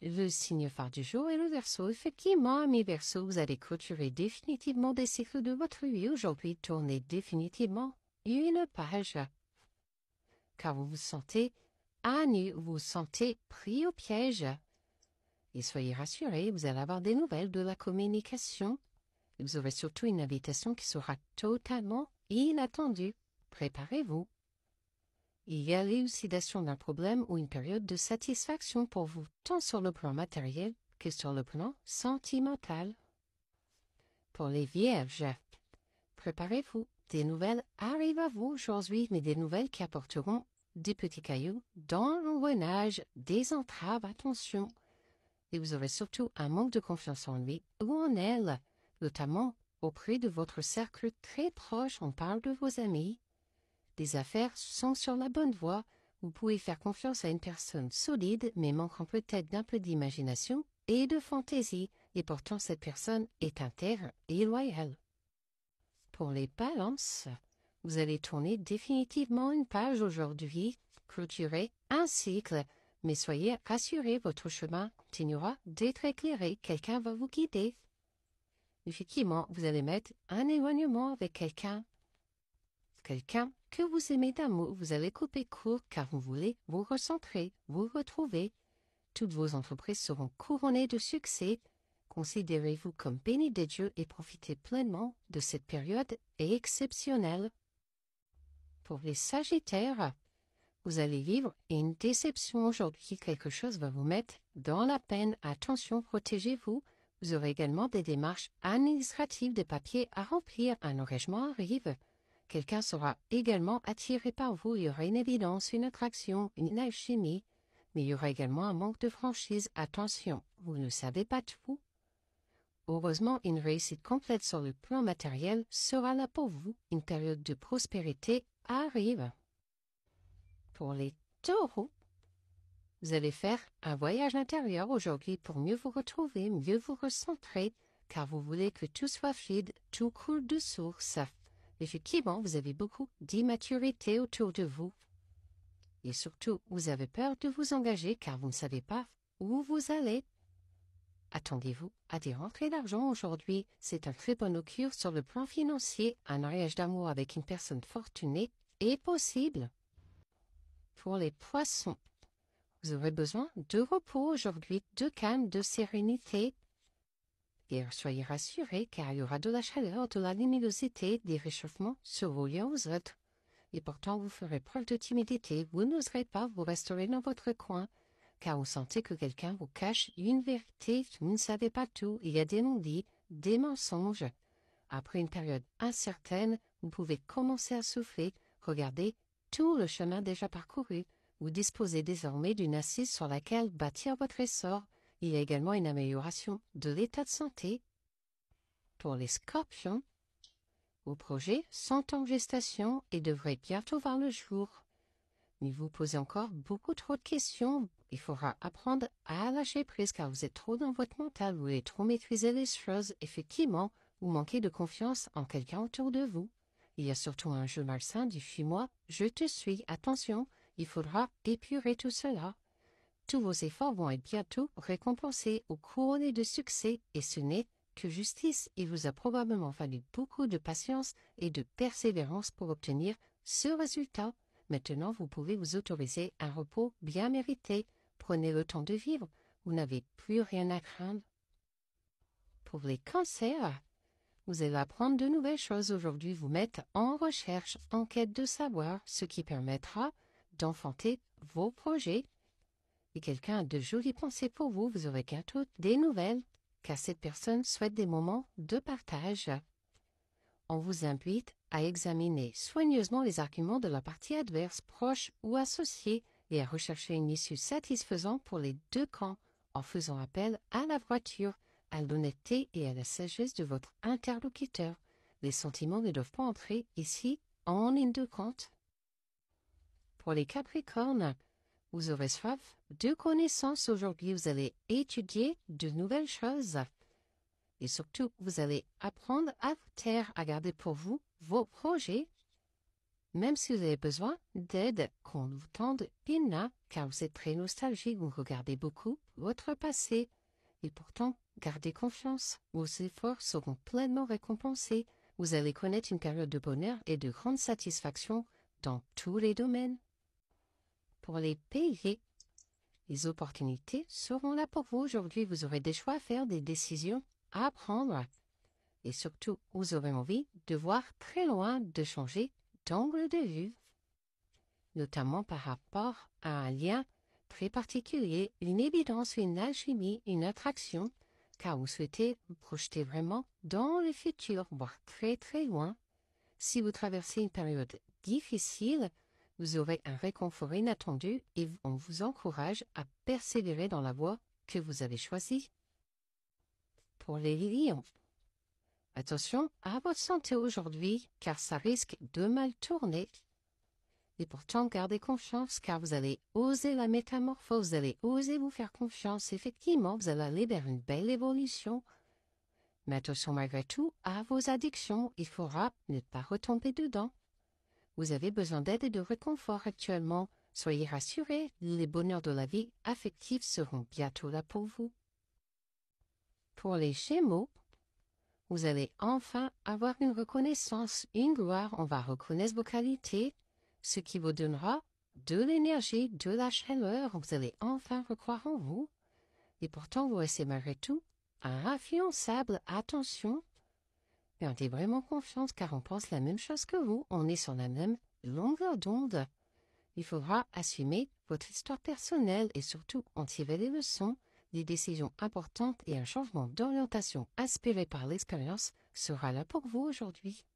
Le signe phare du jour est le Verseau. Effectivement, amis Verseau, vous allez clôturer définitivement des cycles de votre vie aujourd'hui. Tournez définitivement une page. Car vous vous sentez à nu, vous vous sentez pris au piège. Et soyez rassurés, vous allez avoir des nouvelles de la communication. Vous aurez surtout une invitation qui sera totalement inattendue. Préparez-vous. Il y a l'élucidation d'un problème ou une période de satisfaction pour vous, tant sur le plan matériel que sur le plan sentimental. Pour les Vierges, préparez-vous. Des nouvelles arrivent à vous aujourd'hui, mais des nouvelles qui apporteront des petits cailloux dans l'engrenage, des entraves, attention. Et vous aurez surtout un manque de confiance en lui ou en elle, notamment auprès de votre cercle très proche. On parle de vos amis. Les affaires sont sur la bonne voie. Vous pouvez faire confiance à une personne solide, mais manquant peut-être d'un peu d'imagination et de fantaisie, et pourtant cette personne est intègre et loyale. Pour les balances, vous allez tourner définitivement une page aujourd'hui, clôturer un cycle, mais soyez rassurés, votre chemin continuera d'être éclairé, quelqu'un va vous guider. Effectivement, vous allez mettre un éloignement avec quelqu'un que vous aimez d'amour, vous allez couper court car vous voulez vous recentrer, vous retrouver. Toutes vos entreprises seront couronnées de succès. Considérez-vous comme bénis de Dieu et profitez pleinement de cette période exceptionnelle. Pour les Sagittaires, vous allez vivre une déception aujourd'hui. Quelque chose va vous mettre dans la peine. Attention, protégez-vous. Vous aurez également des démarches administratives, des papiers à remplir. Un engagement arrive. Quelqu'un sera également attiré par vous. Il y aura une évidence, une attraction, une alchimie. Mais il y aura également un manque de franchise. Attention, vous ne savez pas tout. Heureusement, une réussite complète sur le plan matériel sera là pour vous. Une période de prospérité arrive. Pour les Taureaux, vous allez faire un voyage intérieur aujourd'hui pour mieux vous retrouver, mieux vous recentrer, car vous voulez que tout soit fluide, tout coule de source. Effectivement, vous avez beaucoup d'immaturité autour de vous. Et surtout, vous avez peur de vous engager car vous ne savez pas où vous allez. Attendez-vous à des rentrées d'argent aujourd'hui. C'est un très bon augure sur le plan financier. Un mariage d'amour avec une personne fortunée est possible. Pour les Poissons, vous aurez besoin de repos aujourd'hui, de calme, de sérénité. Et soyez rassurés car il y aura de la chaleur, de la luminosité, des réchauffements sur vos liens aux autres. Et pourtant, vous ferez preuve de timidité, vous n'oserez pas, vous resterez dans votre coin, car vous sentez que quelqu'un vous cache une vérité, vous ne savez pas tout, il y a des non-dits, des mensonges. Après une période incertaine, vous pouvez commencer à souffler, regardez tout le chemin déjà parcouru. Vous disposez désormais d'une assise sur laquelle bâtir votre essor. Il y a également une amélioration de l'état de santé. Pour les Scorpions, vos projets sont en gestation et devraient bientôt voir le jour. Mais vous posez encore beaucoup trop de questions. Il faudra apprendre à lâcher prise car vous êtes trop dans votre mental, vous voulez trop maîtriser les choses. Effectivement, vous manquez de confiance en quelqu'un autour de vous. Il y a surtout un jeu malsain du « fuis-moi, je te suis ». Attention, il faudra épurer tout cela. Tous vos efforts vont être bientôt récompensés ou couronnés de succès et ce n'est que justice. Il vous a probablement fallu beaucoup de patience et de persévérance pour obtenir ce résultat. Maintenant, vous pouvez vous autoriser un repos bien mérité. Prenez le temps de vivre. Vous n'avez plus rien à craindre. Pour les Cancers, vous allez apprendre de nouvelles choses aujourd'hui, vous mettre en recherche, en quête de savoir, ce qui permettra d'enfanter vos projets. Et quelqu'un a de jolies pensées pour vous, vous aurez bientôt des nouvelles, car cette personne souhaite des moments de partage. On vous invite à examiner soigneusement les arguments de la partie adverse, proche ou associée, et à rechercher une issue satisfaisante pour les deux camps, en faisant appel à la droiture, à l'honnêteté et à la sagesse de votre interlocuteur. Les sentiments ne doivent pas entrer ici en ligne de compte. Pour les Capricornes, vous aurez soif de connaissances aujourd'hui. Vous allez étudier de nouvelles choses. Et surtout, vous allez apprendre à vous taire, à garder pour vous vos projets. Même si vous avez besoin d'aide, qu'on vous tende une main, car vous êtes très nostalgique, vous regardez beaucoup votre passé. Et pourtant, gardez confiance, vos efforts seront pleinement récompensés. Vous allez connaître une période de bonheur et de grande satisfaction dans tous les domaines. Pour les payer, les opportunités seront là pour vous aujourd'hui. Vous aurez des choix à faire, des décisions à prendre. Et surtout, vous aurez envie de voir très loin, de changer d'angle de vue, notamment par rapport à un lien très particulier, une évidence, une alchimie, une attraction, car vous souhaitez vous projeter vraiment dans le futur, voire très très loin. Si vous traversez une période difficile, vous aurez un réconfort inattendu et on vous encourage à persévérer dans la voie que vous avez choisie. Pour les lions, attention à votre santé aujourd'hui, car ça risque de mal tourner. Et pourtant, gardez confiance, car vous allez oser la métamorphose, vous allez oser vous faire confiance. Effectivement, vous allez aller vers une belle évolution. Mais attention malgré tout à vos addictions, il faudra ne pas retomber dedans. Vous avez besoin d'aide et de réconfort actuellement. Soyez rassurés, les bonheurs de la vie affective seront bientôt là pour vous. Pour les Gémeaux, vous allez enfin avoir une reconnaissance, une gloire. On va reconnaître vos qualités, ce qui vous donnera de l'énergie, de la chaleur. Vous allez enfin recroire en vous. Et pourtant, vous restez malgré tout influençable. Attention, gardez vraiment confiance car on pense la même chose que vous. On est sur la même longueur d'onde. Il faudra assumer votre histoire personnelle et surtout en tirer des leçons. Des décisions importantes et un changement d'orientation inspiré par l'expérience sera là pour vous aujourd'hui.